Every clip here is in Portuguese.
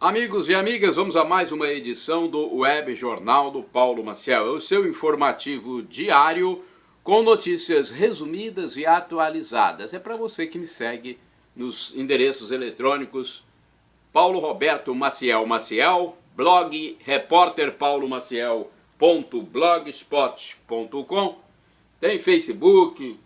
Amigos e amigas, vamos a mais uma edição do Web Jornal do Paulo Maciel, o seu informativo diário com notícias resumidas e atualizadas. É para você que me segue nos endereços eletrônicos Paulo Roberto Maciel Maciel, blog repórterpaulomaciel.blogspot.com, tem Facebook,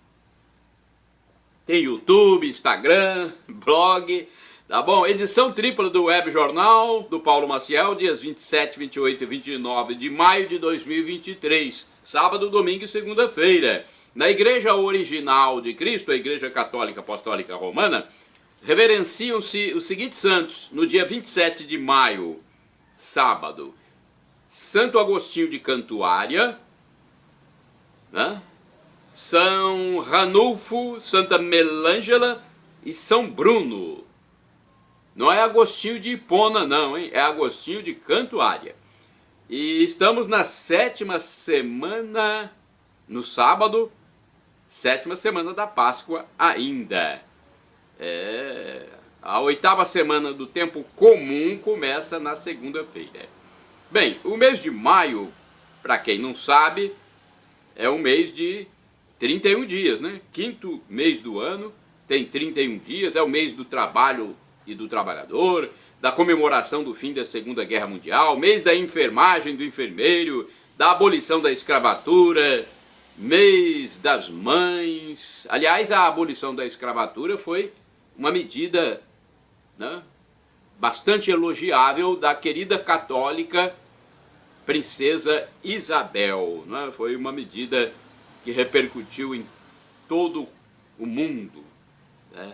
tem YouTube, Instagram, blog. Tá bom? Edição tripla do Web Jornal do Paulo Maciel, dias 27, 28 e 29 de maio de 2023, sábado, domingo e segunda-feira. Na Igreja Original de Cristo, a Igreja Católica Apostólica Romana, reverenciam-se os seguintes santos no dia 27 de maio, sábado. Santo Agostinho de Cantuária, né? São Ranulfo, Santa Melângela e São Bruno. Não é Agostinho de Hipona não, hein? É Agostinho de Cantuária. E estamos na 7ª semana, no sábado, 7ª semana da Páscoa ainda. A 8ª semana do tempo comum começa na segunda-feira. Bem, o mês de maio, para quem não sabe, é um mês de 31 dias, né? 5º mês do ano, tem 31 dias, é o mês do trabalho e do trabalhador, da comemoração do fim da Segunda Guerra Mundial, mês da enfermagem do enfermeiro, da abolição da escravatura, mês das mães. Aliás, a abolição da escravatura foi uma medida, né, bastante elogiável da querida católica princesa Isabel, né? Foi uma medida que repercutiu em todo o mundo, né?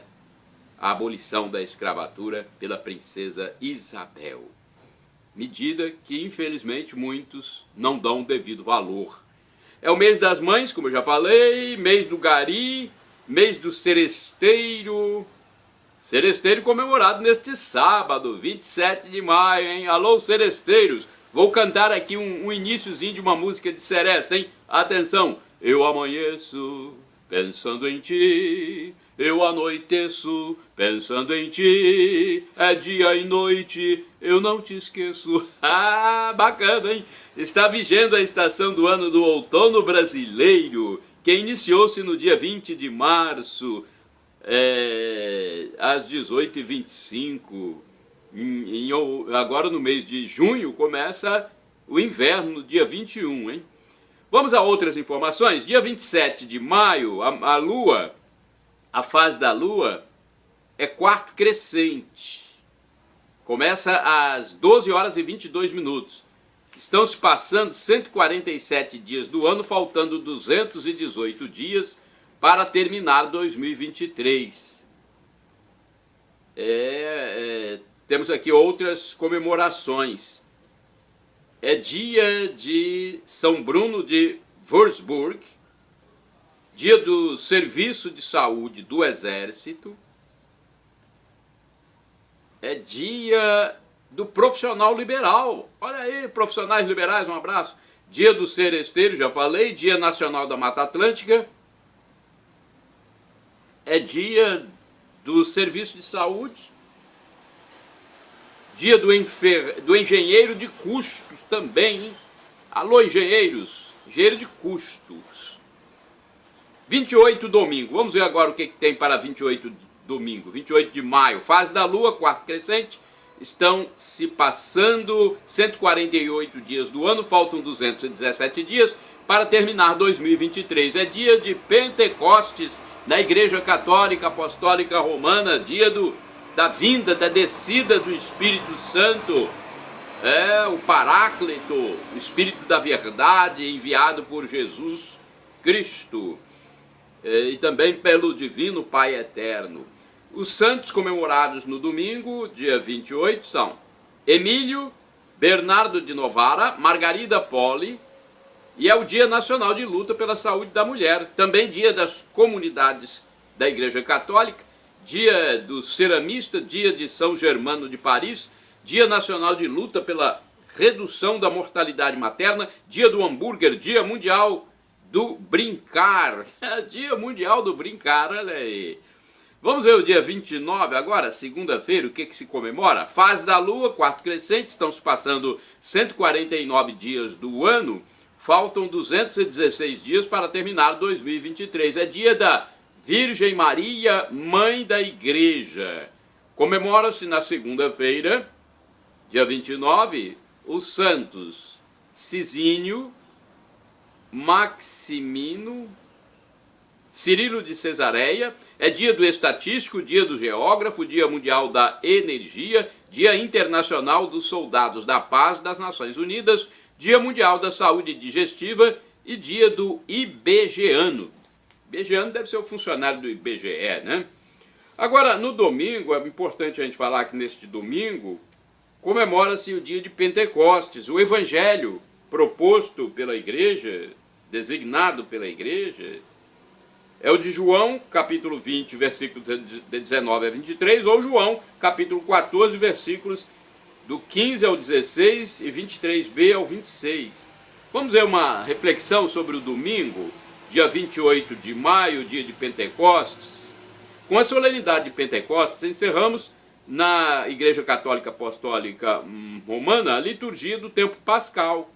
A abolição da escravatura pela princesa Isabel. Medida que, infelizmente, muitos não dão devido valor. É o mês das mães, como eu já falei, mês do gari, mês do seresteiro. Seresteiro comemorado neste sábado, 27 de maio, hein? Alô, seresteiros! Vou cantar aqui um iniciozinho de uma música de seresta, hein? Atenção! Eu amanheço pensando em ti, eu anoiteço pensando em ti, é dia e noite, eu não te esqueço. Ah, bacana, hein? Está vigendo a estação do ano do outono brasileiro, que iniciou-se no dia 20 de março, às 18h25. Agora no mês de junho começa o inverno, no dia 21, hein? Vamos a outras informações. Dia 27 de maio, a Lua, a fase da Lua é quarto crescente. Começa às 12 horas e 22 minutos. Estão se passando 147 dias do ano, faltando 218 dias para terminar 2023. Temos aqui outras comemorações. É dia de São Bruno de Würzburg, dia do Serviço de Saúde do Exército, é dia do profissional liberal. Olha aí, profissionais liberais, um abraço. Dia do seresteiro, já falei, dia nacional da Mata Atlântica, é dia do Serviço de Saúde, dia do engenheiro de custos também, hein? Alô, engenheiros, engenheiro de custos. 28 domingo, vamos ver agora o que tem para 28 domingo, 28 de maio, fase da Lua, quarto crescente, estão se passando 148 dias do ano, faltam 217 dias para terminar 2023, é dia de Pentecostes na Igreja Católica Apostólica Romana, dia da vinda, da descida do Espírito Santo, o Paráclito, o Espírito da Verdade enviado por Jesus Cristo, e também pelo Divino Pai Eterno. Os santos comemorados no domingo, dia 28, são Emílio, Bernardo de Novara, Margarida Poli, e é o Dia Nacional de Luta pela Saúde da Mulher, também dia das comunidades da Igreja Católica, dia do ceramista, dia de São Germano de Paris, dia nacional de luta pela redução da mortalidade materna, dia do hambúrguer, dia mundial do brincar, dia mundial do brincar, olha aí. Vamos ver o dia 29 agora, segunda-feira, o que se comemora? Fase da Lua, quarto crescente, estão se passando 149 dias do ano, faltam 216 dias para terminar 2023. É dia da Virgem Maria, Mãe da Igreja. Comemora-se na segunda-feira, dia 29, os santos Cisínio, Maximino, Cirilo de Cesareia. É dia do estatístico, dia do geógrafo, dia mundial da energia, dia internacional dos soldados da paz das Nações Unidas, dia mundial da saúde digestiva e dia do IBGeano. IBGeano deve ser o funcionário do IBGE, né? Agora, no domingo, é importante a gente falar que neste domingo comemora-se o dia de Pentecostes. O evangelho proposto pela igreja, designado pela igreja, é o de João, capítulo 20, versículos de 19 a 23, ou João, capítulo 14, versículos do 15 ao 16 e 23b ao 26. Vamos ver uma reflexão sobre o domingo, dia 28 de maio, dia de Pentecostes. Com a solenidade de Pentecostes, encerramos na Igreja Católica Apostólica Romana a liturgia do tempo pascal.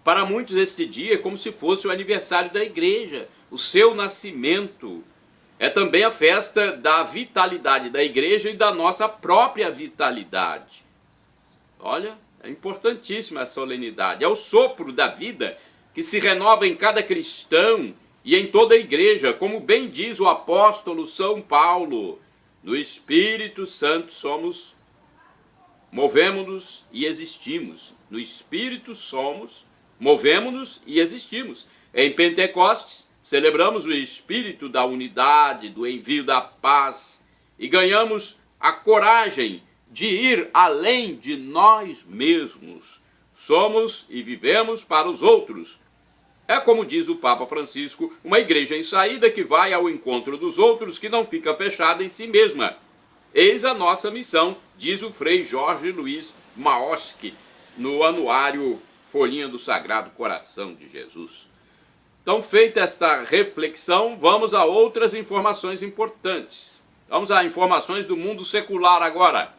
Para muitos este dia é como se fosse o aniversário da igreja, o seu nascimento. É também a festa da vitalidade da igreja e da nossa própria vitalidade. Olha, é importantíssima a solenidade. É o sopro da vida que se renova em cada cristão e em toda a igreja, como bem diz o apóstolo São Paulo. No Espírito Santo somos, movemos-nos e existimos. No Espírito somos, movemos-nos e existimos. Em Pentecostes, celebramos o espírito da unidade, do envio da paz e ganhamos a coragem de ir além de nós mesmos. Somos e vivemos para os outros. É como diz o Papa Francisco, uma igreja em saída que vai ao encontro dos outros, que não fica fechada em si mesma. Eis a nossa missão, diz o Frei Jorge Luiz Maoski, no anuário Folhinha do Sagrado Coração de Jesus. Então, feita esta reflexão, vamos a outras informações importantes. Vamos a informações do mundo secular agora.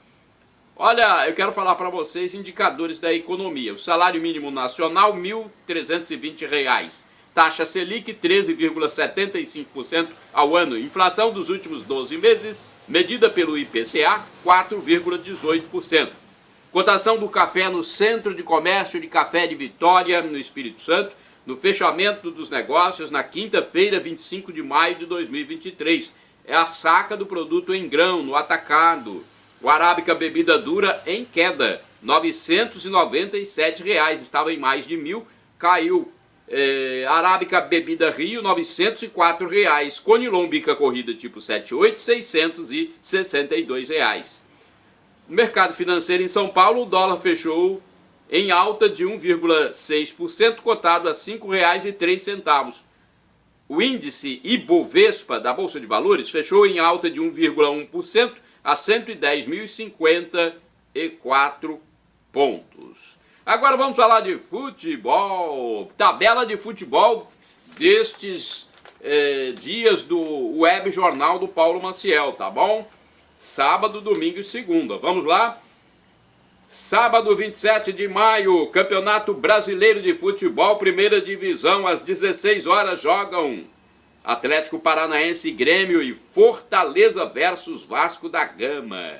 Olha, eu quero falar para vocês indicadores da economia. O salário mínimo nacional, R$ 1.320. Taxa Selic, 13,75% ao ano. Inflação dos últimos 12 meses, medida pelo IPCA, 4,18%. Cotação do café no Centro de Comércio de Café de Vitória, no Espírito Santo, no fechamento dos negócios na quinta-feira, 25 de maio de 2023. É a saca do produto em grão, no atacado. O Arábica bebida dura em queda, R$ 997, estava em mais de 1.000, caiu. Arábica bebida Rio, R$ 904. Conilon bica corrida tipo 78, R$ 662. No mercado financeiro em São Paulo, o dólar fechou em alta de 1,6%, cotado a R$ 5,03. O índice Ibovespa da Bolsa de Valores fechou em alta de 1,1%, a 110.054 pontos. Agora vamos falar de futebol. Tabela de futebol destes dias do Web Jornal do Paulo Maciel, tá bom? Sábado, domingo e segunda. Vamos lá? Sábado, 27 de maio, Campeonato Brasileiro de Futebol, primeira divisão, às 16 horas jogam Atlético Paranaense e Grêmio e Fortaleza versus Vasco da Gama.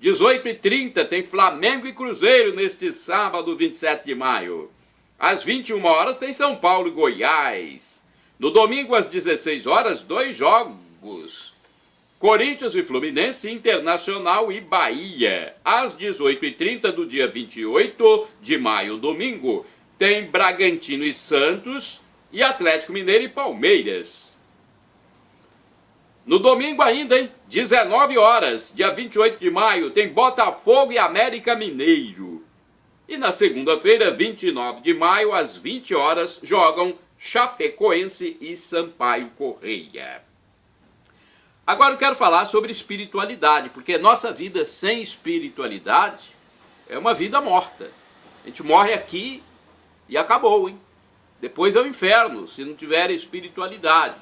18h30 tem Flamengo e Cruzeiro neste sábado, 27 de maio. Às 21 horas tem São Paulo e Goiás. No domingo, às 16 horas, 2 jogos. Corinthians e Fluminense, Internacional e Bahia. Às 18h30 do dia 28 de maio, domingo, tem Bragantino e Santos e Atlético Mineiro e Palmeiras. No domingo ainda, hein? 19 horas, dia 28 de maio, tem Botafogo e América Mineiro. E na segunda-feira, 29 de maio, às 20 horas, jogam Chapecoense e Sampaio Correia. Agora eu quero falar sobre espiritualidade, porque nossa vida sem espiritualidade é uma vida morta. A gente morre aqui e acabou, hein? Depois é o inferno, se não tiver espiritualidade.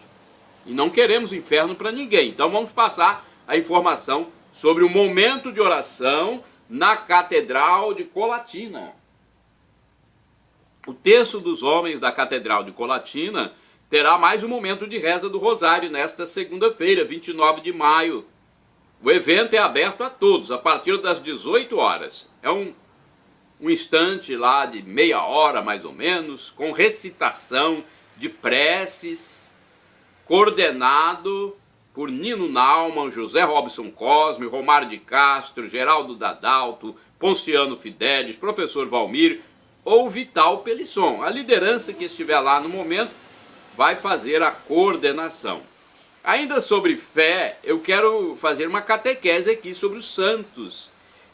E não queremos inferno para ninguém. Então vamos passar a informação sobre o momento de oração na Catedral de Colatina. O terço dos homens da Catedral de Colatina terá mais um momento de reza do Rosário nesta segunda-feira, 29 de maio. O evento é aberto a todos, a partir das 18 horas. É um instante lá de meia hora, mais ou menos, com recitação de preces, coordenado por Nino Naumann, José Robson Cosme, Romário de Castro, Geraldo Dadalto, Ponciano Fidelis, professor Valmir ou Vital Pelisson. A liderança que estiver lá no momento vai fazer a coordenação. Ainda sobre fé, eu quero fazer uma catequese aqui sobre os santos.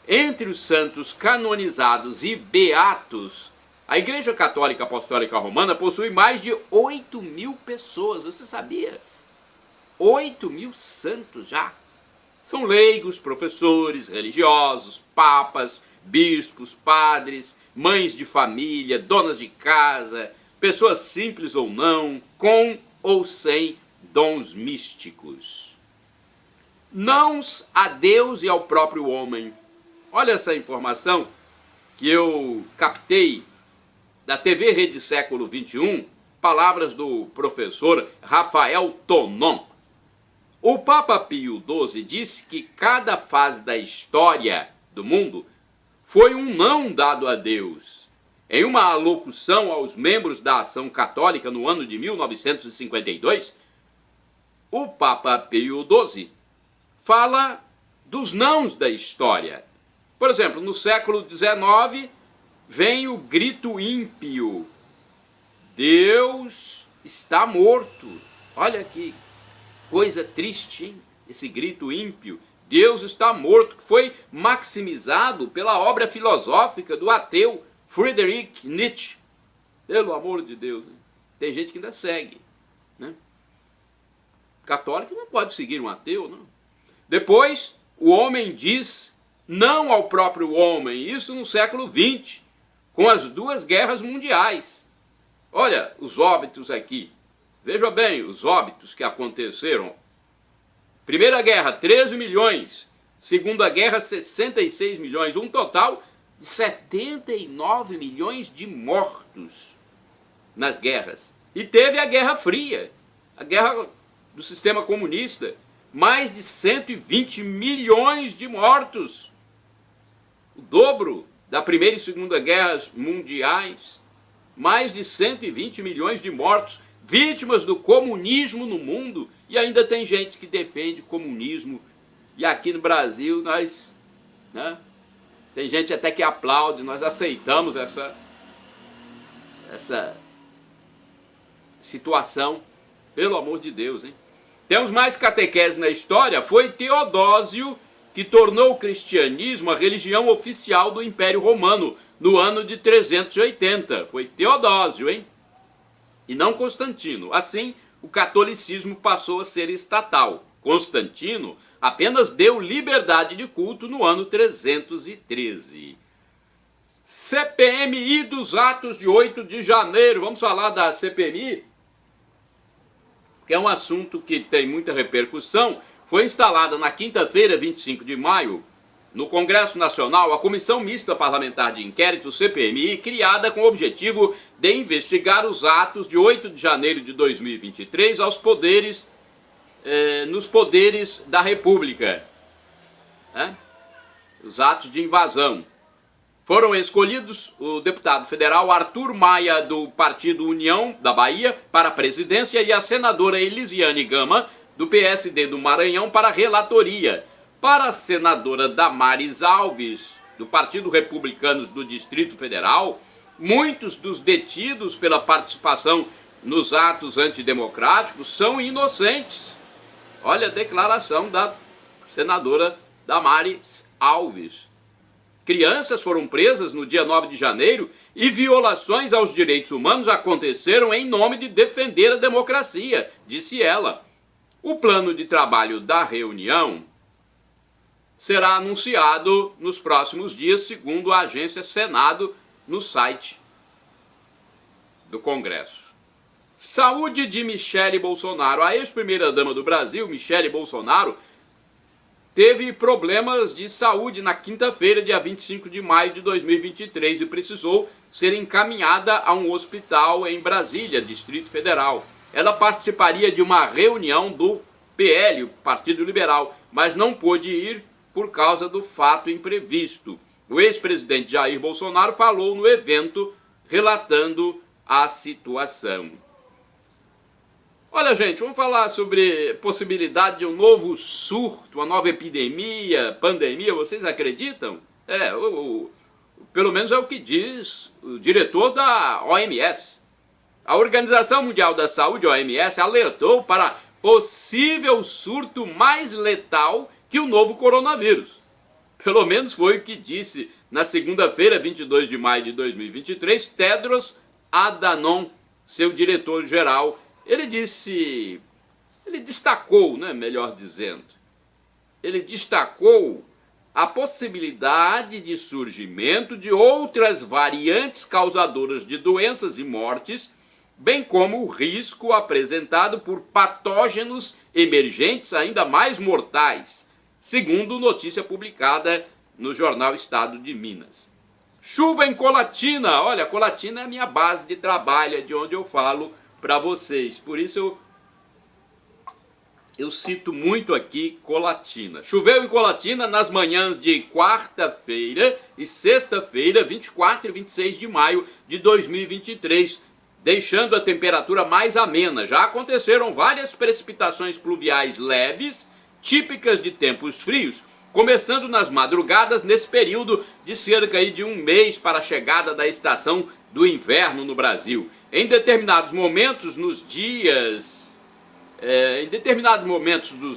Entre os santos canonizados e beatos, a Igreja Católica Apostólica Romana possui mais de 8.000 pessoas. Você sabia? 8.000 santos já. São leigos, professores, religiosos, papas, bispos, padres, mães de família, donas de casa, pessoas simples ou não, com ou sem dons místicos. Nãos a Deus e ao próprio homem. Olha essa informação que eu captei da TV Rede Século XXI, palavras do professor Rafael Tonon. O Papa Pio XII disse que cada fase da história do mundo foi um não dado a Deus. Em uma alocução aos membros da Ação Católica no ano de 1952, o Papa Pio XII fala dos nãos da história. Por exemplo, no século XIX vem o grito ímpio: Deus está morto. Olha que coisa triste, hein? Esse grito ímpio. Deus está morto, que foi maximizado pela obra filosófica do ateu Friedrich Nietzsche. Pelo amor de Deus, né? Tem gente que ainda segue, né? Católico não pode seguir um ateu, não. Depois, o homem diz não ao próprio homem, isso no século XX, com as duas guerras mundiais. Olha os óbitos aqui. Veja bem os óbitos que aconteceram. Primeira Guerra, 13 milhões. Segunda Guerra, 66 milhões. Um total de 79 milhões de mortos nas guerras. E teve a Guerra Fria, a guerra do sistema comunista. Mais de 120 milhões de mortos. O dobro da Primeira e Segunda Guerras Mundiais. Mais de 120 milhões de mortos, vítimas do comunismo no mundo. E ainda tem gente que defende comunismo. E aqui no Brasil nós, né, tem gente até que aplaude, nós aceitamos essa situação. Pelo amor de Deus, hein? Temos mais catequese na história. Foi Teodósio que tornou o cristianismo a religião oficial do Império Romano no ano de 380. Foi Teodósio, hein? E não Constantino. Assim, o catolicismo passou a ser estatal. Constantino apenas deu liberdade de culto no ano 313. CPMI dos atos de 8 de janeiro. Vamos falar da CPMI? Que é um assunto que tem muita repercussão. Foi instalada na quinta-feira, 25 de maio, no Congresso Nacional, a Comissão Mista Parlamentar de Inquérito, CPMI, criada com o objetivo de investigar os atos de 8 de janeiro de 2023 aos poderes, nos poderes da República. Os atos de invasão. Foram escolhidos o deputado federal Arthur Maia, do Partido União da Bahia, para a presidência, e a senadora Elisiane Gama, do PSD do Maranhão, para a relatoria. Para a senadora Damares Alves, do Partido Republicanos do Distrito Federal, muitos dos detidos pela participação nos atos antidemocráticos são inocentes. Olha a declaração da senadora Damares Alves. Crianças foram presas no dia 9 de janeiro e violações aos direitos humanos aconteceram em nome de defender a democracia, disse ela. O plano de trabalho da reunião será anunciado nos próximos dias, segundo a agência Senado, no site do Congresso. Saúde de Michele Bolsonaro. A ex-primeira-dama do Brasil, Michele Bolsonaro, teve problemas de saúde na quinta-feira, dia 25 de maio de 2023, e precisou ser encaminhada a um hospital em Brasília, Distrito Federal. Ela participaria de uma reunião do PL, o Partido Liberal, mas não pôde ir por causa do fato imprevisto. O ex-presidente Jair Bolsonaro falou no evento relatando a situação. Olha, gente, vamos falar sobre possibilidade de um novo surto, uma nova epidemia, pandemia. Vocês acreditam? Pelo menos é o que diz o diretor da OMS. A Organização Mundial da Saúde, OMS, alertou para possível surto mais letal que o novo coronavírus. Pelo menos foi o que disse na segunda-feira, 22 de maio de 2023, Tedros Adhanom, seu diretor-geral. Ele destacou, né, melhor dizendo, ele destacou a possibilidade de surgimento de outras variantes causadoras de doenças e mortes, bem como o risco apresentado por patógenos emergentes ainda mais mortais, segundo notícia publicada no jornal Estado de Minas. Chuva em Colatina. Olha, Colatina é a minha base de trabalho, é de onde eu falo para vocês. Por isso eu cito muito aqui Colatina. Choveu em Colatina nas manhãs de quarta-feira e sexta-feira, 24 e 26 de maio de 2023, deixando a temperatura mais amena. Já aconteceram várias precipitações pluviais leves, típicas de tempos frios, começando nas madrugadas nesse período de cerca de um mês para a chegada da estação do inverno no Brasil. Em determinados momentos dos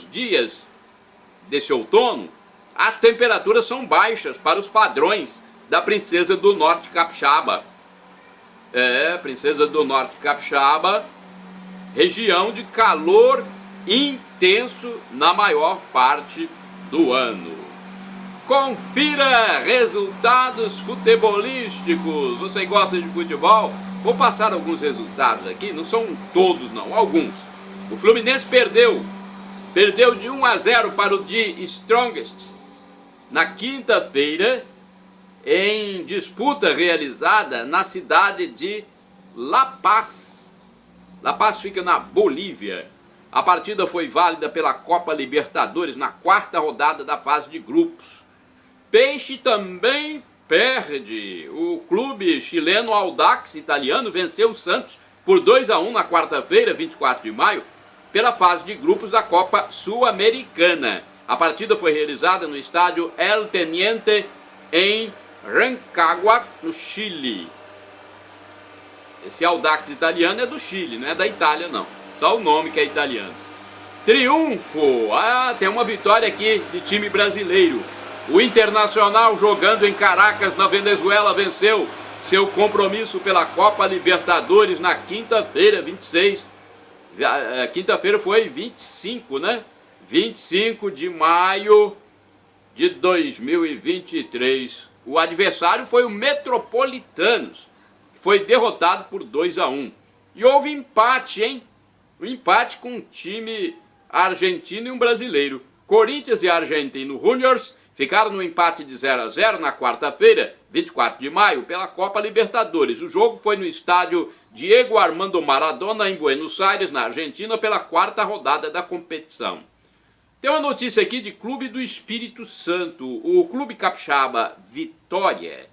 dias desse outono, as temperaturas são baixas para os padrões da Princesa do Norte Capixaba. Princesa do Norte Capixaba, região de calor intenso na maior parte do ano. Confira resultados futebolísticos. Você gosta de futebol? Vou passar alguns resultados aqui, não são todos não, alguns. O Fluminense perdeu de 1-0 para o The Strongest na quinta-feira, em disputa realizada na cidade de La Paz. La Paz fica na Bolívia. A partida foi válida pela Copa Libertadores na quarta rodada da fase de grupos. Peixe também perde. O clube chileno Audax italiano venceu o Santos por 2-1 na quarta-feira, 24 de maio, pela fase de grupos da Copa Sul-Americana. A partida foi realizada no estádio El Teniente, em Rancagua, no Chile. Esse Audax italiano é do Chile, não é da Itália não. Só o nome que é italiano. Triunfo! Tem uma vitória aqui de time brasileiro. O Internacional, jogando em Caracas, na Venezuela, venceu seu compromisso pela Copa Libertadores na quinta-feira, 26. Quinta-feira foi 25, né? 25 de maio de 2023. O adversário foi o Metropolitanos, que foi derrotado por 2-1. E houve empate, hein? Um empate com um time argentino e um brasileiro. Corinthians e Argentino Juniors ficaram no empate de 0-0 na quarta-feira, 24 de maio, pela Copa Libertadores. O jogo foi no estádio Diego Armando Maradona, em Buenos Aires, na Argentina, pela quarta rodada da competição. Tem uma notícia aqui de Clube do Espírito Santo. O Clube Capixaba Vitória,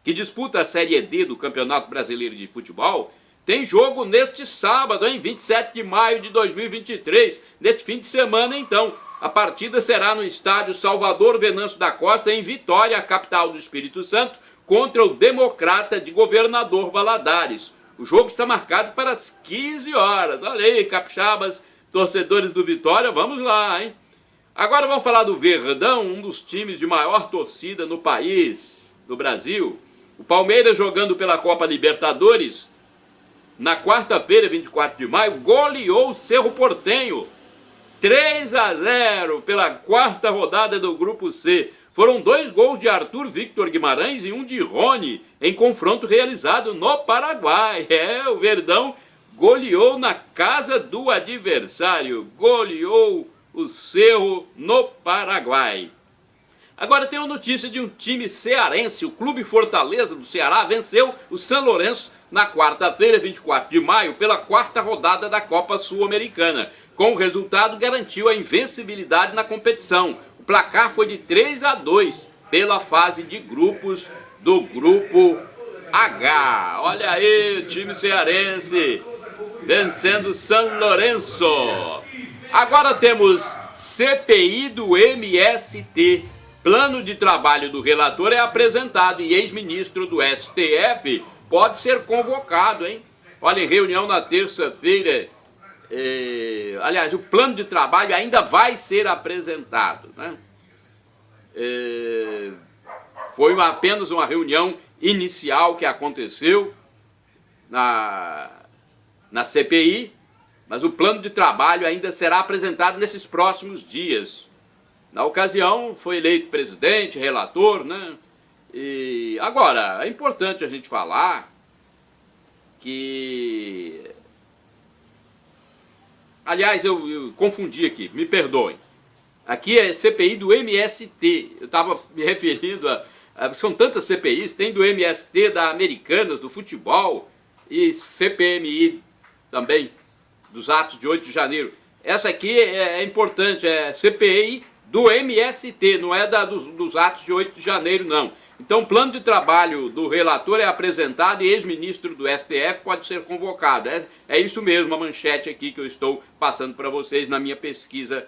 que disputa a Série D do Campeonato Brasileiro de Futebol, tem jogo neste sábado, em 27 de maio de 2023, neste fim de semana, então. A partida será no estádio Salvador Venâncio da Costa, em Vitória, a capital do Espírito Santo, contra o Democrata de Governador Valadares. O jogo está marcado para as 15 horas. Olha aí, capixabas, torcedores do Vitória, vamos lá, hein? Agora vamos falar do Verdão, um dos times de maior torcida no país, no Brasil. O Palmeiras, jogando pela Copa Libertadores, na quarta-feira, 24 de maio, goleou o Cerro Porteño 3-0 pela quarta rodada do Grupo C. Foram 2 gols de Arthur Victor Guimarães e um de Rony, em confronto realizado no Paraguai. O Verdão goleou na casa do adversário, goleou o Cerro no Paraguai. Agora tem uma notícia de um time cearense. O Clube Fortaleza do Ceará venceu o São Lourenço na quarta-feira, 24 de maio, pela quarta rodada da Copa Sul-Americana. Com o resultado, garantiu a invencibilidade na competição. O placar foi de 3-2 pela fase de grupos do Grupo H. Olha aí, o time cearense vencendo São Lourenço. Agora temos CPI do MST. Plano de trabalho do relator é apresentado e ex-ministro do STF pode ser convocado, hein? Olha, em reunião na terça-feira, aliás, o plano de trabalho ainda vai ser apresentado, né? Foi apenas uma reunião inicial que aconteceu na CPI, mas o plano de trabalho ainda será apresentado nesses próximos dias. Na ocasião, foi eleito presidente, relator, né? E agora, é importante a gente falar que... Aliás, eu confundi aqui, me perdoem. Aqui é CPI do MST. Eu estava me referindo a... São tantas CPIs, tem do MST, da Americanas, do futebol, e CPMI também, dos atos de 8 de janeiro. Essa aqui é importante, é CPI do MST, não é dos atos de 8 de janeiro, não. Então, o plano de trabalho do relator é apresentado e ex-ministro do STF pode ser convocado. É isso mesmo, a manchete aqui que eu estou passando para vocês na minha pesquisa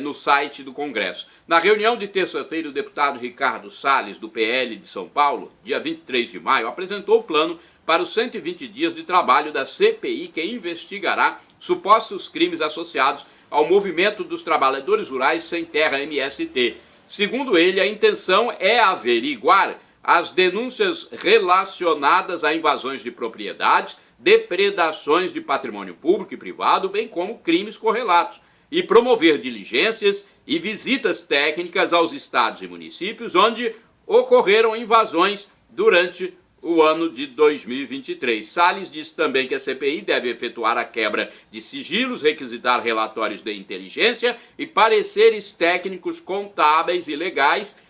no site do Congresso. Na reunião de terça-feira, o deputado Ricardo Salles, do PL de São Paulo, dia 23 de maio, apresentou o plano para os 120 dias de trabalho da CPI que investigará supostos crimes associados ao movimento dos trabalhadores rurais sem terra MST. Segundo ele, a intenção é averiguar as denúncias relacionadas a invasões de propriedades, depredações de patrimônio público e privado, bem como crimes correlatos, e promover diligências e visitas técnicas aos estados e municípios onde ocorreram invasões durante o ano de 2023. Salles disse também que a CPI deve efetuar a quebra de sigilos, requisitar relatórios de inteligência e pareceres técnicos contábeis e legais,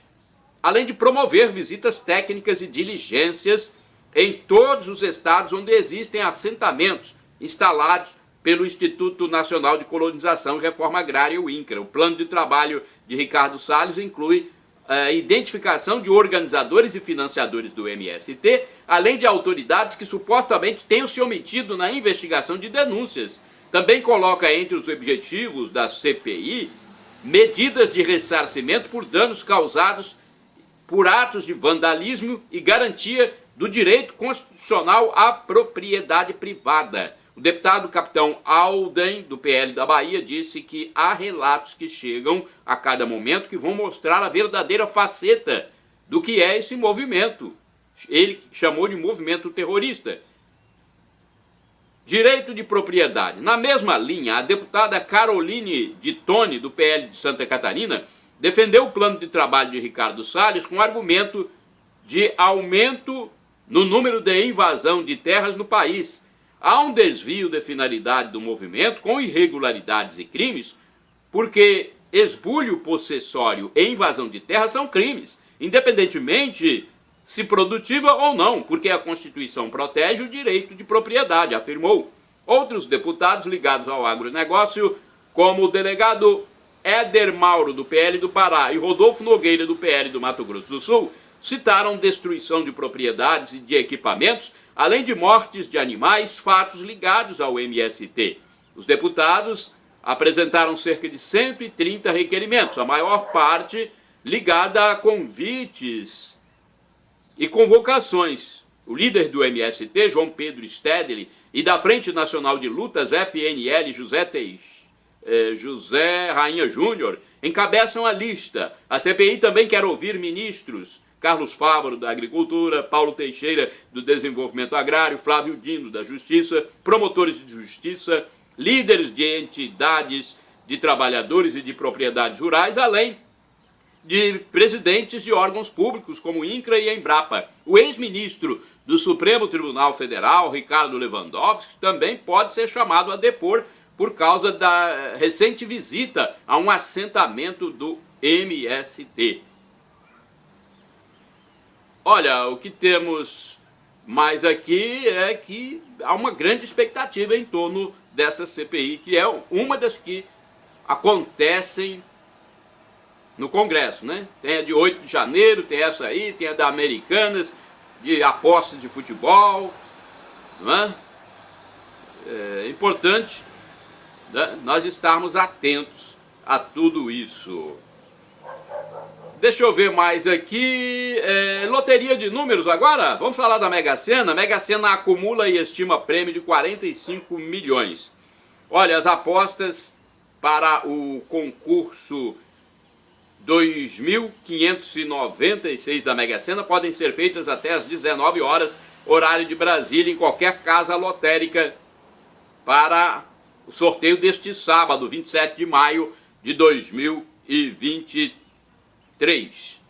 além de promover visitas técnicas e diligências em todos os estados onde existem assentamentos instalados pelo Instituto Nacional de Colonização e Reforma Agrária, o INCRA. O plano de trabalho de Ricardo Salles inclui a identificação de organizadores e financiadores do MST, além de autoridades que supostamente tenham se omitido na investigação de denúncias. Também coloca entre os objetivos da CPI medidas de ressarcimento por danos causados por atos de vandalismo e garantia do direito constitucional à propriedade privada. O deputado capitão Alden, do PL da Bahia, disse que há relatos que chegam a cada momento que vão mostrar a verdadeira faceta do que é esse movimento. Ele chamou de movimento terrorista. Direito de propriedade. Na mesma linha, a deputada Caroline de Tone, do PL de Santa Catarina, defendeu o plano de trabalho de Ricardo Salles com argumento de aumento no número de invasão de terras no país. Há um desvio de finalidade do movimento com irregularidades e crimes, porque esbulho possessório e invasão de terra são crimes, independentemente se produtiva ou não, porque a Constituição protege o direito de propriedade, afirmou. Outros deputados ligados ao agronegócio, como o delegado Éder Mauro, do PL do Pará, e Rodolfo Nogueira, do PL do Mato Grosso do Sul, citaram destruição de propriedades e de equipamentos, além de mortes de animais, fatos ligados ao MST. Os deputados apresentaram cerca de 130 requerimentos, a maior parte ligada a convites e convocações. O líder do MST, João Pedro Stedley, e da Frente Nacional de Lutas, FNL, José Rainha Júnior, encabeçam a lista. A CPI também quer ouvir ministros Carlos Fávaro, da Agricultura, Paulo Teixeira, do Desenvolvimento Agrário, Flávio Dino, da Justiça, promotores de justiça, líderes de entidades de trabalhadores e de propriedades rurais, além de presidentes de órgãos públicos como INCRA e Embrapa. O ex-ministro do Supremo Tribunal Federal, Ricardo Lewandowski, também pode ser chamado a depor por causa da recente visita a um assentamento do MST. Olha, o que temos mais aqui é que há uma grande expectativa em torno dessa CPI, que é uma das que acontecem no Congresso, né? Tem a de 8 de janeiro, tem essa aí, tem a da Americanas, de apostas de futebol, não é? É importante, né, nós estarmos atentos a tudo isso. Deixa eu ver mais aqui, loteria de números agora, vamos falar da Mega Sena. A Mega Sena acumula e estima prêmio de 45 milhões. Olha, as apostas para o concurso 2.596 da Mega Sena podem ser feitas até às 19 horas, horário de Brasília, em qualquer casa lotérica para o sorteio deste sábado, 27 de maio de 2023.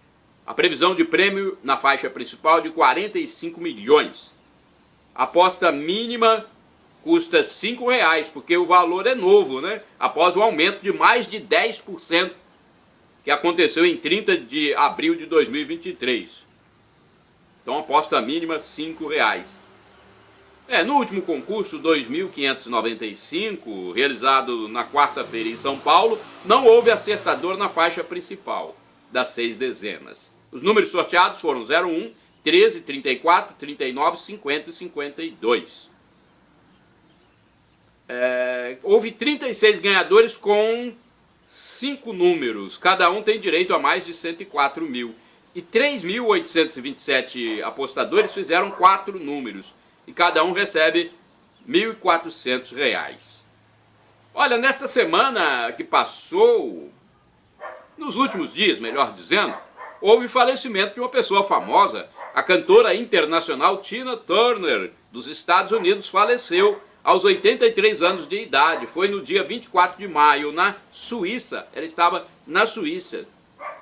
A previsão de prêmio na faixa principal de 45 milhões. A aposta mínima custa R$ 5,00, porque o valor é novo, né? Após um aumento de mais de 10%. Que aconteceu em 30 de abril de 2023. Então, aposta mínima R$ 5,00. No último concurso, 2.595, realizado na quarta-feira em São Paulo, não houve acertador na faixa principal das 6 dezenas. Os números sorteados foram 01, 13, 34, 39, 50 e 52. Houve 36 ganhadores com 5 números, cada um tem direito a mais de 104 mil. E 3.827 apostadores fizeram 4 números, e cada um recebe R$ 1.400. Olha, nesta semana que passou, nos últimos dias, melhor dizendo, houve falecimento de uma pessoa famosa. A cantora internacional Tina Turner, dos Estados Unidos, faleceu aos 83 anos de idade. Foi no dia 24 de maio, na Suíça. Ela estava na Suíça,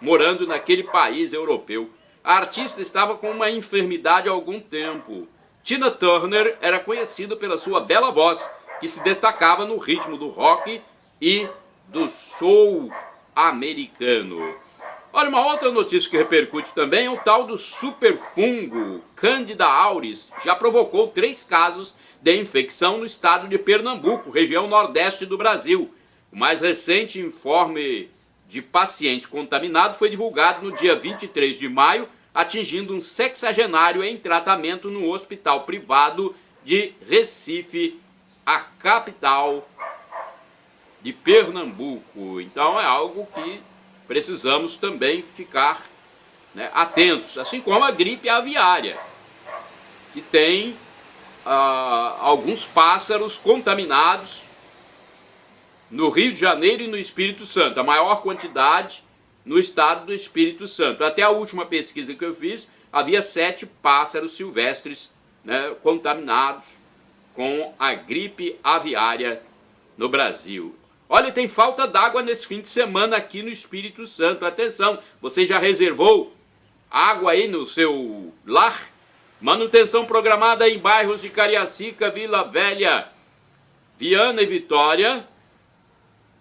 morando naquele país europeu. A artista estava com uma enfermidade há algum tempo. Tina Turner era conhecida pela sua bela voz, que se destacava no ritmo do rock e do soul americano. Olha, uma outra notícia que repercute também é o tal do superfungo Candida auris. Já provocou 3 casos de infecção no estado de Pernambuco, região nordeste do Brasil. O mais recente informe de paciente contaminado foi divulgado no dia 23 de maio, atingindo um sexagenário em tratamento no hospital privado de Recife, a capital de Pernambuco. Então é algo que precisamos também ficar, né, atentos, assim como a gripe aviária, que tem alguns pássaros contaminados no Rio de Janeiro e no Espírito Santo, a maior quantidade no estado do Espírito Santo. Até a última pesquisa que eu fiz, havia 7 pássaros silvestres, né, contaminados com a gripe aviária no Brasil. Olha, tem falta d'água nesse fim de semana aqui no Espírito Santo. Atenção, você já reservou água aí no seu lar? Manutenção programada em bairros de Cariacica, Vila Velha, Viana e Vitória.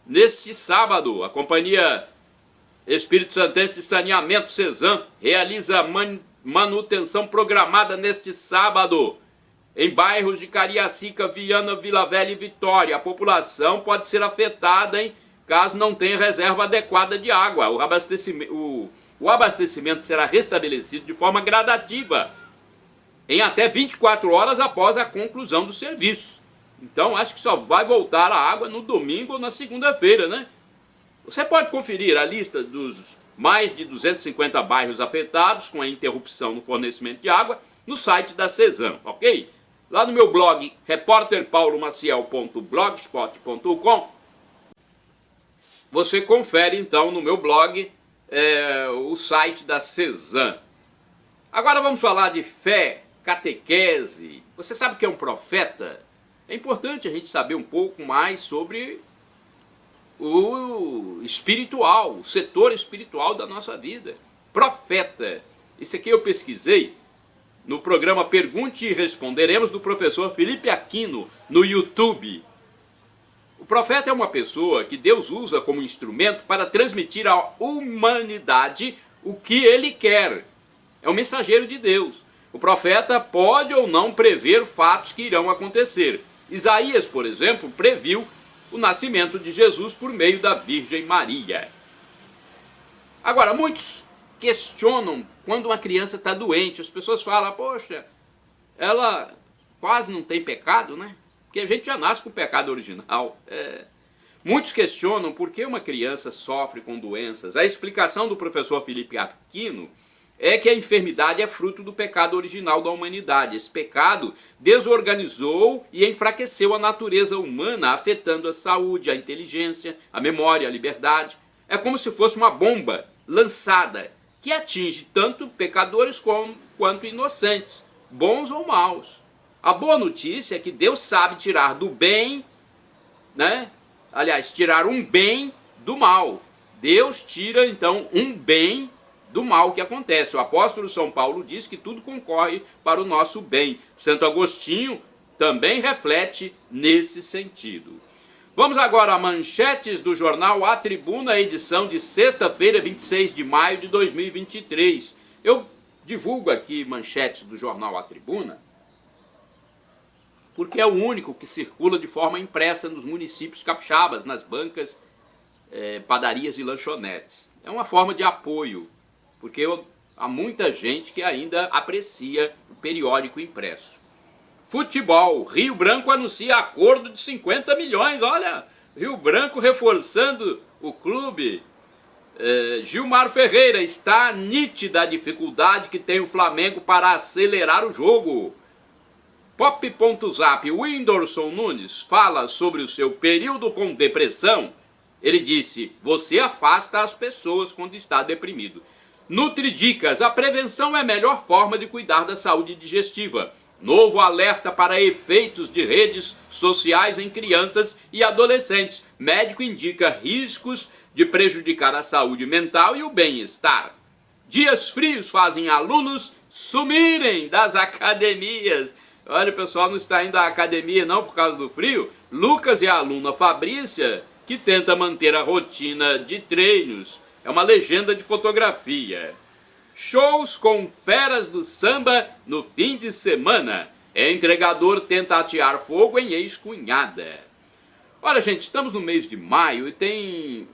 Neste sábado, a Companhia Espírito Santense de Saneamento Cesan realiza manutenção programada neste sábado em bairros de Cariacica, Viana, Vila Velha e Vitória. A população pode ser afetada, hein, caso não tenha reserva adequada de água. O abastecimento será restabelecido de forma gradativa em até 24 horas após a conclusão do serviço. Então, acho que só vai voltar a água no domingo ou na segunda-feira, né? Você pode conferir a lista dos mais de 250 bairros afetados com a interrupção no fornecimento de água no site da Cesan, ok? Lá no meu blog, repórterpaulomaciel.blogspot.com, você confere, então, no meu blog, o site da Cesan. Agora vamos falar de fé, catequese. Você sabe o que é um profeta? É importante a gente saber um pouco mais sobre o espiritual, o setor espiritual da nossa vida. Profeta. Isso aqui eu pesquisei no programa Pergunte e Responderemos do professor Felipe Aquino no YouTube. O profeta é uma pessoa que Deus usa como instrumento para transmitir à humanidade o que ele quer. É um mensageiro de Deus. O profeta pode ou não prever fatos que irão acontecer. Isaías, por exemplo, previu o nascimento de Jesus por meio da Virgem Maria. Agora, muitos questionam quando uma criança está doente. As pessoas falam, poxa, ela quase não tem pecado, né? Porque a gente já nasce com o pecado original. Muitos questionam por que uma criança sofre com doenças. A explicação do professor Felipe Aquino é que a enfermidade é fruto do pecado original da humanidade. Esse pecado desorganizou e enfraqueceu a natureza humana, afetando a saúde, a inteligência, a memória, a liberdade. É como se fosse uma bomba lançada que atinge tanto pecadores quanto inocentes, bons ou maus. A boa notícia é que Deus sabe tirar do bem, né? Aliás, tirar um bem do mal. Deus tira, então, um bem do mal que acontece. O apóstolo São Paulo diz que tudo concorre para o nosso bem. Santo Agostinho também reflete nesse sentido. Vamos agora a manchetes do jornal A Tribuna, edição de sexta-feira, 26 de maio de 2023. Eu divulgo aqui manchetes do jornal A Tribuna porque é o único que circula de forma impressa nos municípios capixabas, nas bancas, padarias e lanchonetes. É uma forma de apoio, porque há muita gente que ainda aprecia o periódico impresso. Futebol. Rio Branco anuncia acordo de 50 milhões. Olha, Rio Branco reforçando o clube. Gilmar Ferreira, está nítida a dificuldade que tem o Flamengo para acelerar o jogo. Pop.zap, Whindersson Nunes fala sobre o seu período com depressão. Ele disse, você afasta as pessoas quando está deprimido. Nutridicas, a prevenção é a melhor forma de cuidar da saúde digestiva. Novo alerta para efeitos de redes sociais em crianças e adolescentes. Médico indica riscos de prejudicar a saúde mental e o bem-estar. Dias frios fazem alunos sumirem das academias. Olha, o pessoal não está indo à academia não por causa do frio. Lucas e a aluna Fabrícia, que tenta manter a rotina de treinos. É uma legenda de fotografia. Shows com feras do samba no fim de semana. Entregador tenta atear fogo em ex-cunhada. Olha, gente, estamos no mês de maio e tem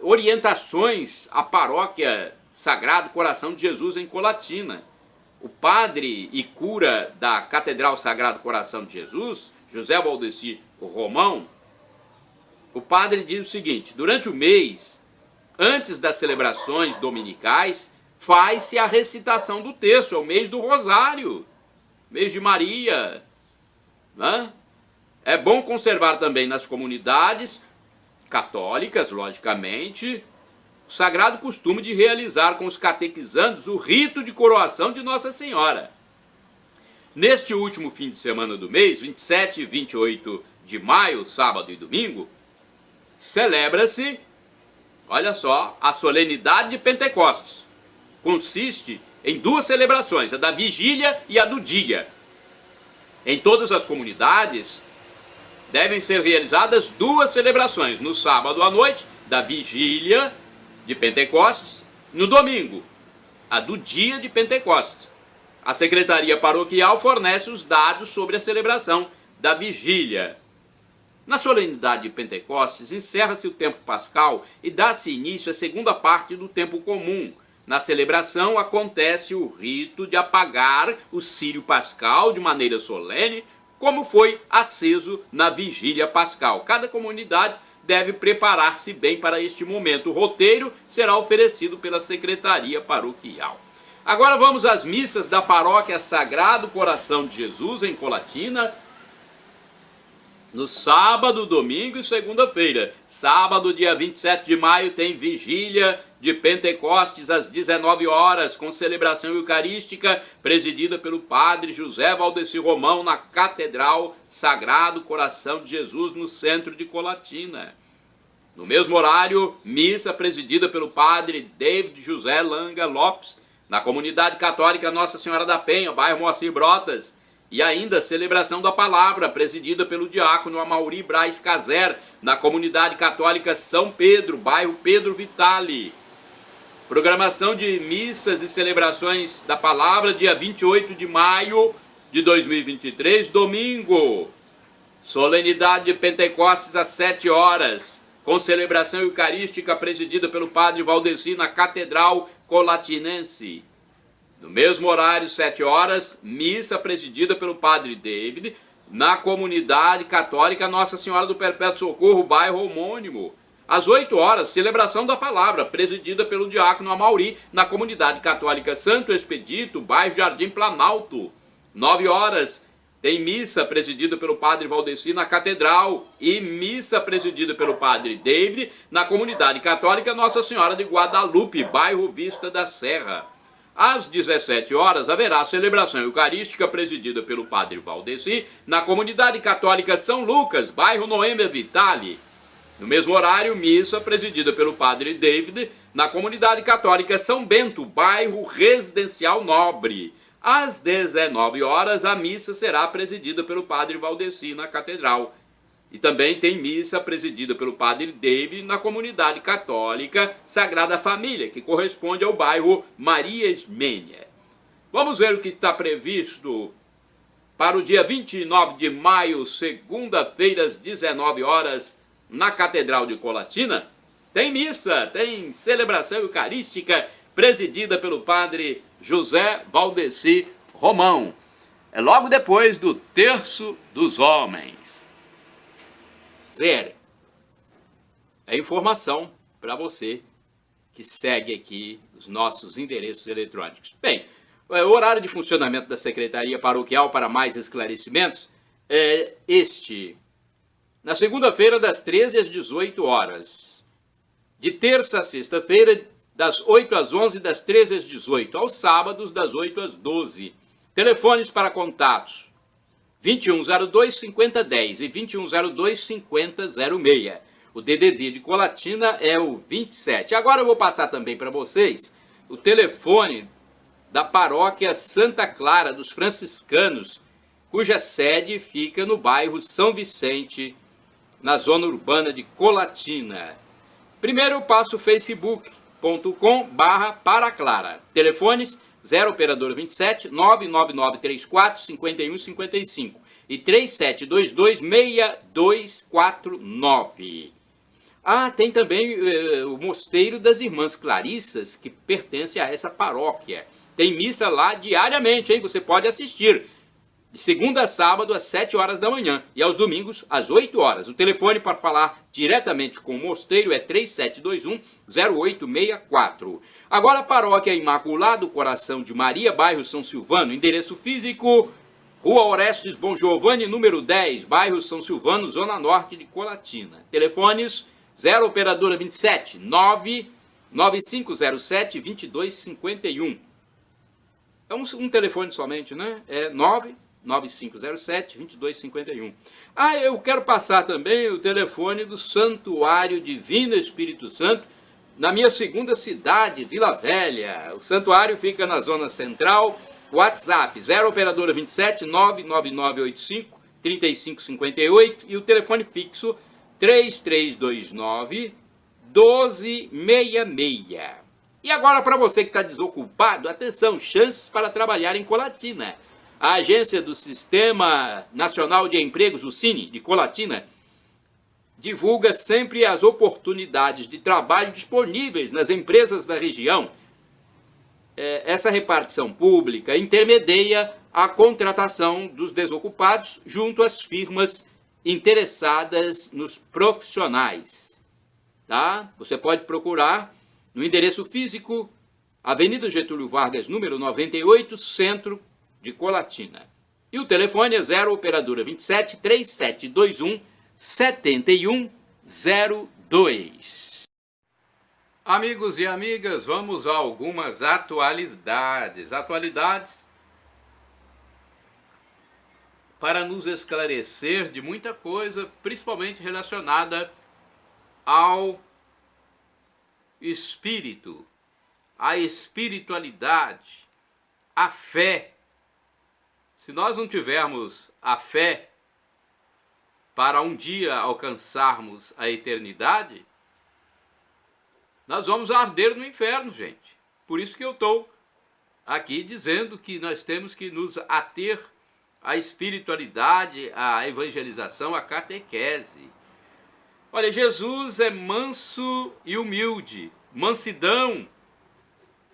orientações à paróquia Sagrado Coração de Jesus em Colatina. O padre e cura da Catedral Sagrado Coração de Jesus, José Valdecir Romão, o padre diz o seguinte, durante o mês, antes das celebrações dominicais, faz-se a recitação do terço, é o mês do Rosário, mês de Maria, né? É bom conservar também nas comunidades católicas, logicamente, o sagrado costume de realizar com os catequizandos o rito de coroação de Nossa Senhora. Neste último fim de semana do mês, 27 e 28 de maio, sábado e domingo, celebra-se, olha só, a solenidade de Pentecostes. Consiste em duas celebrações, a da vigília e a do dia. Em todas as comunidades devem ser realizadas duas celebrações, no sábado à noite, da vigília de Pentecostes, no domingo, a do dia de Pentecostes. A Secretaria Paroquial fornece os dados sobre a celebração da vigília. Na solenidade de Pentecostes, encerra-se o tempo pascal e dá-se início à segunda parte do tempo comum. Na celebração, acontece o rito de apagar o círio pascal de maneira solene, como foi aceso na vigília pascal. Cada comunidade deve preparar-se bem para este momento. O roteiro será oferecido pela Secretaria Paroquial. Agora vamos às missas da Paróquia Sagrado Coração de Jesus, em Colatina, no sábado, domingo e segunda-feira. Sábado, dia 27 de maio, tem vigília de Pentecostes às 19 horas, com celebração eucarística presidida pelo padre José Valdecir Romão na Catedral Sagrado Coração de Jesus, no centro de Colatina. No mesmo horário, missa presidida pelo padre David José Langa Lopes, na comunidade católica Nossa Senhora da Penha, bairro Moacir Brotas. E ainda celebração da palavra, presidida pelo diácono Amaury Braz Caser, na comunidade católica São Pedro, bairro Pedro Vitali. Programação de missas e celebrações da palavra, dia 28 de maio de 2023, domingo. Solenidade de Pentecostes às 7 horas, com celebração eucarística presidida pelo padre Valdeci na Catedral Colatinense. No mesmo horário, 7 horas, missa presidida pelo padre David na comunidade católica Nossa Senhora do Perpétuo Socorro, bairro homônimo. Às 8 horas, celebração da palavra, presidida pelo diácono Amaury na comunidade católica Santo Expedito, bairro Jardim Planalto. 9 horas, tem missa presidida pelo padre Valdeci na Catedral e missa presidida pelo padre David na comunidade católica Nossa Senhora de Guadalupe, bairro Vista da Serra. Às 17 horas, haverá celebração eucarística presidida pelo padre Valdeci na comunidade católica São Lucas, bairro Noêmia Vitali. No mesmo horário, missa presidida pelo padre David na comunidade católica São Bento, bairro Residencial Nobre. Às 19 horas, a missa será presidida pelo padre Valdeci na Catedral. E também tem missa presidida pelo padre David na comunidade católica Sagrada Família, que corresponde ao bairro Maria Ismênia. Vamos ver o que está previsto para o dia 29 de maio, segunda-feira, às 19 horas, na Catedral de Colatina. Tem missa, tem celebração eucarística presidida pelo padre José Valdeci Romão. É logo depois do Terço dos Homens. É informação para você que segue aqui os nossos endereços eletrônicos. Bem, o horário de funcionamento da Secretaria Paroquial para mais esclarecimentos é este. Na segunda-feira, das 13 às 18 horas. De terça a sexta-feira, das 8 às 11, das 13 às 18. Aos sábados, das 8 às 12. Telefones para contatos: 2102-5010 e 2102-5006. O DDD de Colatina é o 27. Agora eu vou passar também para vocês o telefone da paróquia Santa Clara dos Franciscanos, cuja sede fica no bairro São Vicente, na zona urbana de Colatina. Primeiro eu passo o facebook.com/paraclara. Telefones 0 operador 27 99934 5155 e 3722-6249. Tem também o Mosteiro das Irmãs Clarissas, que pertence a essa paróquia. Tem missa lá diariamente, hein? Você pode assistir. De segunda a sábado, às 7 horas da manhã. E aos domingos, às 8 horas. O telefone para falar diretamente com o mosteiro é 3721-0864. Agora, a paróquia Imaculado Coração de Maria, bairro São Silvano. Endereço físico: Rua Orestes Bom Giovanni, número 10, bairro São Silvano, zona norte de Colatina. Telefones 0 operadora 27 99507 2251. É um telefone somente, né? É 99507 2251. Eu quero passar também o telefone do Santuário Divino Espírito Santo, na minha segunda cidade, Vila Velha. O santuário fica na zona central. WhatsApp 0 operadora 27 99985 3558 e o telefone fixo 3329 1266. E agora, para você que está desocupado, atenção, chances para trabalhar em Colatina. A agência do Sistema Nacional de Empregos, o SINE, de Colatina, divulga sempre as oportunidades de trabalho disponíveis nas empresas da região. Essa repartição pública intermedia a contratação dos desocupados junto às firmas interessadas nos profissionais. Tá? Você pode procurar no endereço físico, Avenida Getúlio Vargas, número 98, centro de Colatina. E o telefone é 0 operadora 27 3721 7102. Amigos e amigas, vamos a algumas atualidades. Atualidades para nos esclarecer de muita coisa, principalmente relacionada ao espírito, à espiritualidade, à fé. Se nós não tivermos a fé para um dia alcançarmos a eternidade, nós vamos arder no inferno, gente. Por isso que eu estou aqui dizendo que nós temos que nos ater à espiritualidade, à evangelização, à catequese. Olha, Jesus é manso e humilde. Mansidão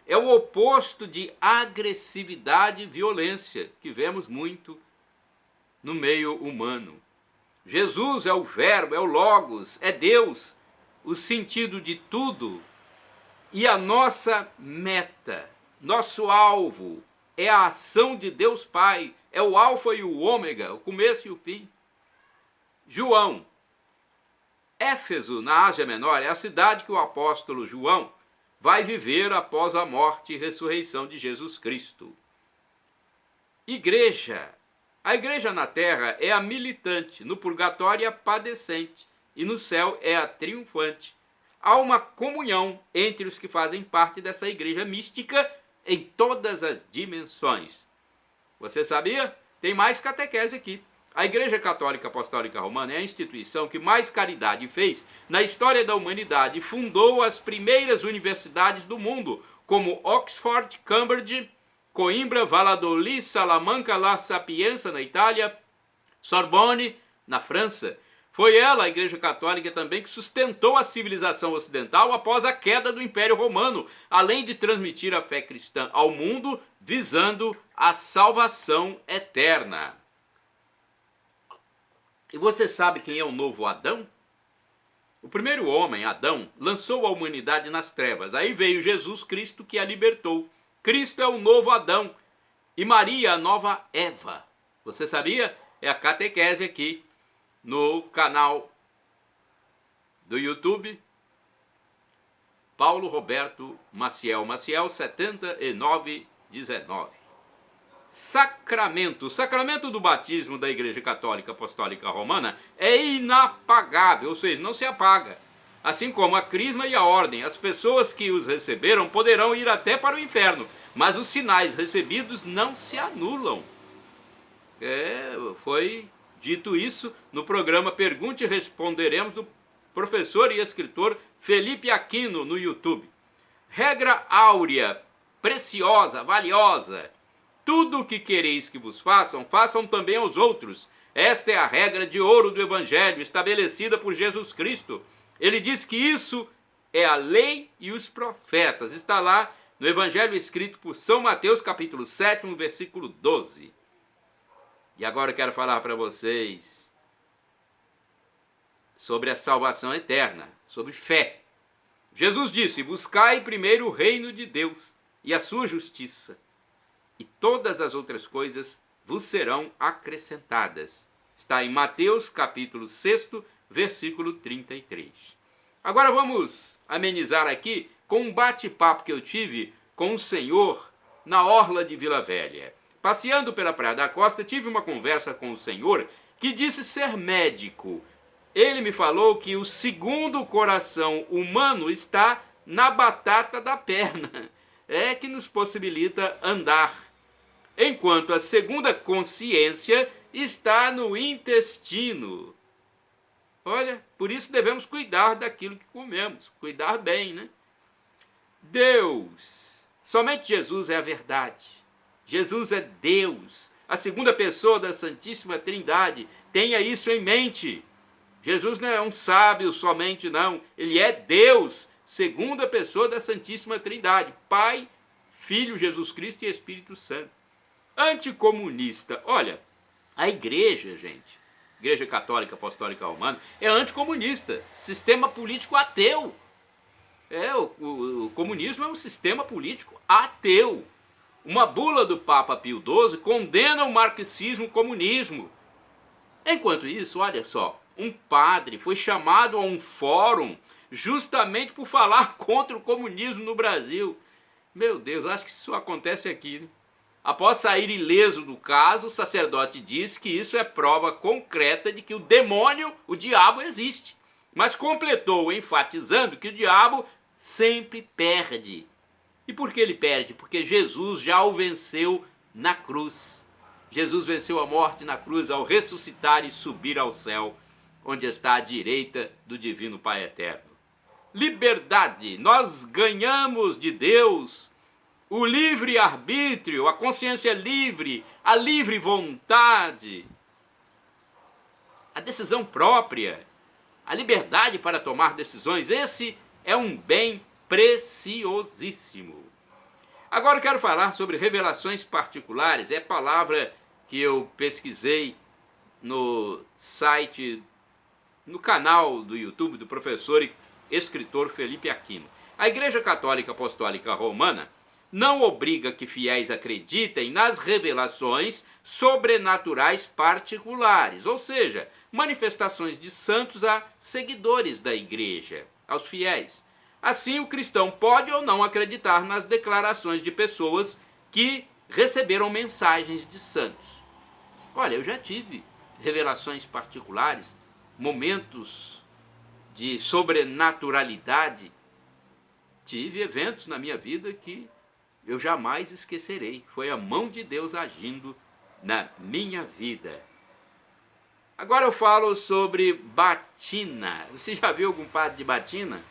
é o oposto de agressividade e violência, que vemos muito no meio humano. Jesus é o verbo, é o logos, é Deus, o sentido de tudo. E a nossa meta, nosso alvo, é a ação de Deus Pai, é o alfa e o ômega, o começo e o fim. João, Éfeso, na Ásia Menor, é a cidade que o apóstolo João vai viver após a morte e ressurreição de Jesus Cristo. Igreja. A igreja na terra é a militante, no purgatório é a padecente e no céu é a triunfante. Há uma comunhão entre os que fazem parte dessa igreja mística em todas as dimensões. Você sabia? Tem mais catequese aqui. A Igreja Católica Apostólica Romana é a instituição que mais caridade fez na história da humanidade e fundou as primeiras universidades do mundo, como Oxford, Cambridge, Coimbra, Valladolid, Salamanca, La Sapienza, na Itália, Sorbonne, na França. Foi ela, a Igreja Católica, também que sustentou a civilização ocidental após a queda do Império Romano, além de transmitir a fé cristã ao mundo, visando a salvação eterna. E você sabe quem é o novo Adão? O primeiro homem, Adão, lançou a humanidade nas trevas. Aí veio Jesus Cristo que a libertou. Cristo é o novo Adão e Maria a nova Eva. Você sabia? É a catequese aqui no canal do YouTube Paulo Roberto Maciel 7919. Sacramento. O sacramento do batismo da Igreja Católica Apostólica Romana é inapagável, ou seja, não se apaga. Assim como a crisma e a ordem, as pessoas que os receberam poderão ir até para o inferno, mas os sinais recebidos não se anulam. Foi dito isso no programa Pergunte e Responderemos do professor e escritor Felipe Aquino no YouTube. Regra áurea, preciosa, valiosa. Tudo o que quereis que vos façam, façam também aos outros. Esta é a regra de ouro do Evangelho, estabelecida por Jesus Cristo. Ele diz que isso é a lei e os profetas. Está lá no Evangelho escrito por São Mateus, capítulo 7, versículo 12. E agora eu quero falar para vocês sobre a salvação eterna, sobre fé. Jesus disse: buscai primeiro o reino de Deus e a sua justiça, e todas as outras coisas vos serão acrescentadas. Está em Mateus, capítulo 6, versículo 33. Agora vamos amenizar aqui com um bate-papo que eu tive com um senhor na orla de Vila Velha. Passeando pela Praia da Costa, tive uma conversa com o senhor que disse ser médico. Ele me falou que o segundo coração humano está na batata da perna, que nos possibilita andar, enquanto a segunda consciência está no intestino. Olha, por isso devemos cuidar daquilo que comemos, cuidar bem, né? Deus, somente Jesus é a verdade. Jesus é Deus, a segunda pessoa da Santíssima Trindade. Tenha isso em mente. Jesus não é um sábio somente, não. Ele é Deus, segunda pessoa da Santíssima Trindade. Pai, Filho, Jesus Cristo e Espírito Santo. Anticomunista. Olha, a igreja, gente, Igreja Católica Apostólica Romana, é anticomunista. Sistema político ateu. O comunismo é um sistema político ateu. Uma bula do Papa Pio XII condena o marxismo e o comunismo. Enquanto isso, olha só, um padre foi chamado a um fórum justamente por falar contra o comunismo no Brasil. Meu Deus, acho que isso acontece aqui, né? Após sair ileso do caso, o sacerdote disse que isso é prova concreta de que o demônio, o diabo, existe. mas completou enfatizando que o diabo sempre perde. E por que ele perde? Porque Jesus já o venceu na cruz. Jesus venceu a morte na cruz ao ressuscitar e subir ao céu, onde está à direita do divino Pai eterno. Liberdade, nós ganhamos de Deus o livre-arbítrio, a consciência livre, a livre vontade, a decisão própria, a liberdade para tomar decisões. Esse é um bem preciosíssimo. Agora eu quero falar sobre revelações particulares. É palavra que eu pesquisei no site, no canal do YouTube do professor e escritor Felipe Aquino. A Igreja Católica Apostólica Romana não obriga que fiéis acreditem nas revelações sobrenaturais particulares, ou seja, manifestações de santos a seguidores da igreja, aos fiéis. Assim, o cristão pode ou não acreditar nas declarações de pessoas que receberam mensagens de santos. Olha, eu já tive revelações particulares, momentos de sobrenaturalidade. Tive eventos na minha vida que eu jamais esquecerei. Foi a mão de Deus agindo na minha vida. Agora eu falo sobre batina. Você já viu algum padre de batina?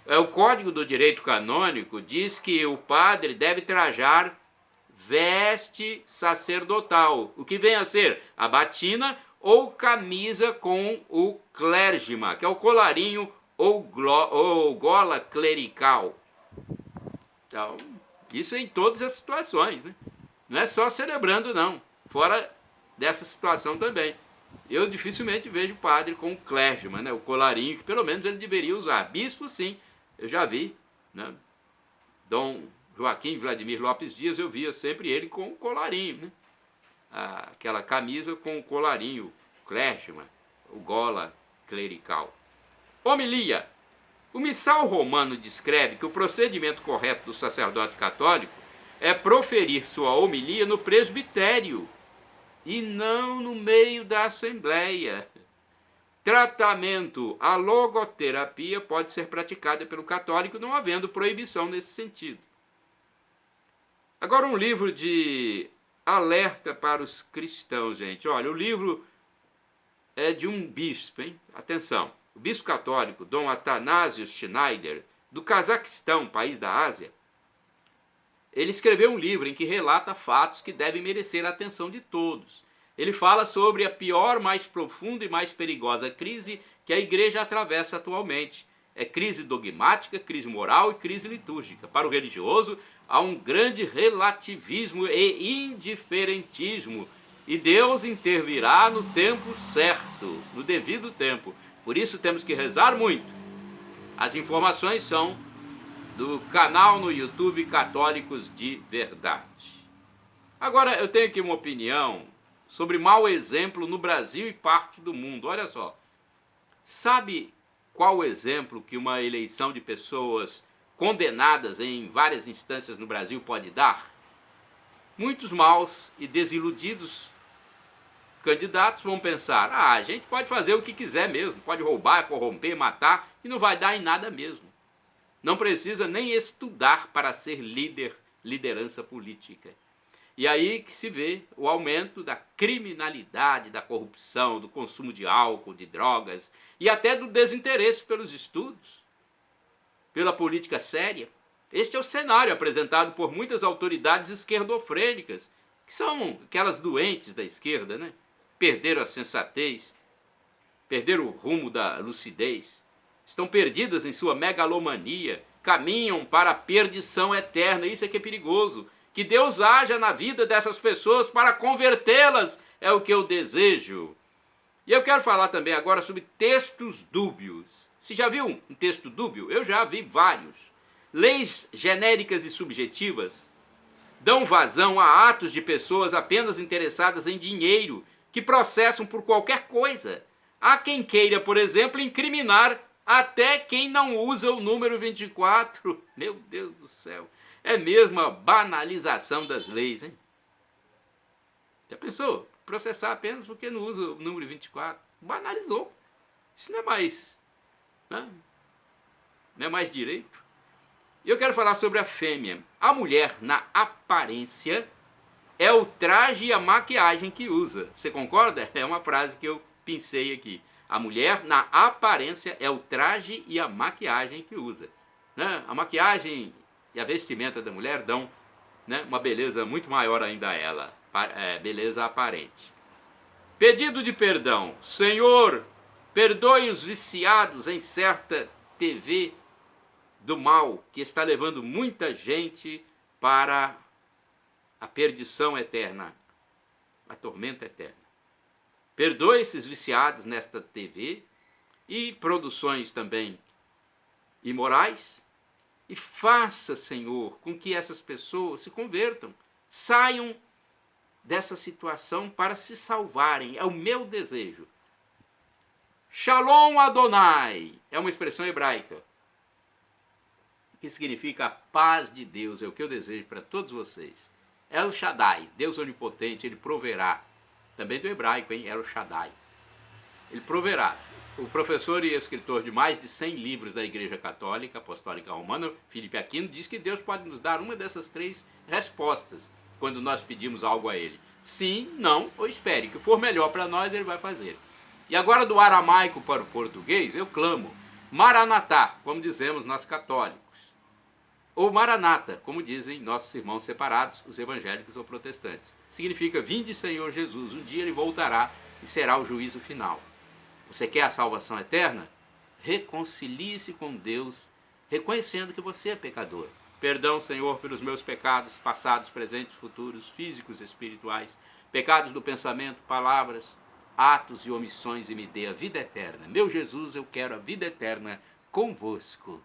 O Código do Direito Canônico diz que o padre deve trajar veste sacerdotal, o que vem a ser a batina ou camisa com o clérgima, que é o colarinho ou gola clerical. Então, isso em todas as situações, né? Não é só celebrando, não. Fora dessa situação também. Eu dificilmente vejo padre com o clérgima, né? O colarinho, que pelo menos ele deveria usar. Bispo, sim, eu já vi, né? Dom Joaquim Vladimir Lopes Dias, eu via sempre ele com o colarinho, né? Aquela camisa com o colarinho, clérgima, o gola clerical. Homilia. O missal romano descreve que o procedimento correto do sacerdote católico é proferir sua homilia no presbitério e não no meio da assembleia. Tratamento, a logoterapia pode ser praticada pelo católico, não havendo proibição nesse sentido. Agora um livro de alerta para os cristãos, gente. Olha, o livro é de um bispo, hein? Atenção. O bispo católico, Dom Athanasius Schneider, do Cazaquistão, país da Ásia, ele escreveu um livro em que relata fatos que devem merecer a atenção de todos. Ele fala sobre a pior, mais profunda e mais perigosa crise que a igreja atravessa atualmente. É crise dogmática, crise moral e crise litúrgica. Para o religioso, há um grande relativismo e indiferentismo. E Deus intervirá no tempo certo, no devido tempo. Por isso temos que rezar muito. As informações são do canal no YouTube Católicos de Verdade. Agora eu tenho aqui uma opinião sobre mau exemplo no Brasil e parte do mundo. Olha só. Sabe qual o exemplo que uma eleição de pessoas condenadas em várias instâncias no Brasil pode dar? Muitos maus e desiludidos candidatos vão pensar: a gente pode fazer o que quiser mesmo, pode roubar, corromper, matar e não vai dar em nada mesmo. Não precisa nem estudar para ser liderança política. E aí que se vê o aumento da criminalidade, da corrupção, do consumo de álcool, de drogas e até do desinteresse pelos estudos, pela política séria. Este é o cenário apresentado por muitas autoridades esquerdofrênicas, que são aquelas doentes da esquerda, né? Perderam a sensatez, perderam o rumo da lucidez, estão perdidas em sua megalomania, caminham para a perdição eterna. Isso é que é perigoso. Que Deus haja na vida dessas pessoas para convertê-las, é o que eu desejo. E eu quero falar também agora sobre textos dúbios. Você já viu um texto dúbio? Eu já vi vários. Leis genéricas e subjetivas dão vazão a atos de pessoas apenas interessadas em dinheiro, que processam por qualquer coisa. Há quem queira, por exemplo, incriminar até quem não usa o número 24. Meu Deus do céu. É mesmo a banalização das leis, hein? Já pensou? Processar apenas porque não usa o número 24. Banalizou. Isso não é mais né? Não é mais direito? E eu quero falar sobre a fêmea. A mulher, na aparência, é o traje e a maquiagem que usa. Você concorda? É uma frase que eu pensei aqui. A mulher, na aparência, é o traje e a maquiagem que usa. Né? A maquiagem e a vestimenta da mulher dão, né, uma beleza muito maior ainda a ela. Beleza aparente. Pedido de perdão. Senhor, perdoe os viciados em certa TV do mal que está levando muita gente para a perdição eterna, a tormenta eterna. Perdoe esses viciados nesta TV e produções também imorais e faça, Senhor, com que essas pessoas se convertam, saiam dessa situação para se salvarem. É o meu desejo. Shalom Adonai é uma expressão hebraica que significa a paz de Deus. É o que eu desejo para todos vocês. El Shaddai, Deus onipotente, Ele proverá. Também do hebraico, hein? El Shaddai. Ele proverá. O professor e escritor de mais de 100 livros da Igreja Católica Apostólica Romana, Filipe Aquino, diz que Deus pode nos dar uma dessas 3 respostas quando nós pedimos algo a Ele. Sim, não ou espere. O que for melhor para nós, Ele vai fazer. E agora do aramaico para o português, eu clamo Maranatá, como dizemos nós católicos. Ou Maranata, como dizem nossos irmãos separados, os evangélicos ou protestantes. Significa, vinde Senhor Jesus, um dia Ele voltará e será o juízo final. Você quer a salvação eterna? Reconcilie-se com Deus, reconhecendo que você é pecador. Perdão, Senhor, pelos meus pecados, passados, presentes, futuros, físicos e espirituais, pecados do pensamento, palavras, atos e omissões, e me dê a vida eterna. Meu Jesus, eu quero a vida eterna convosco.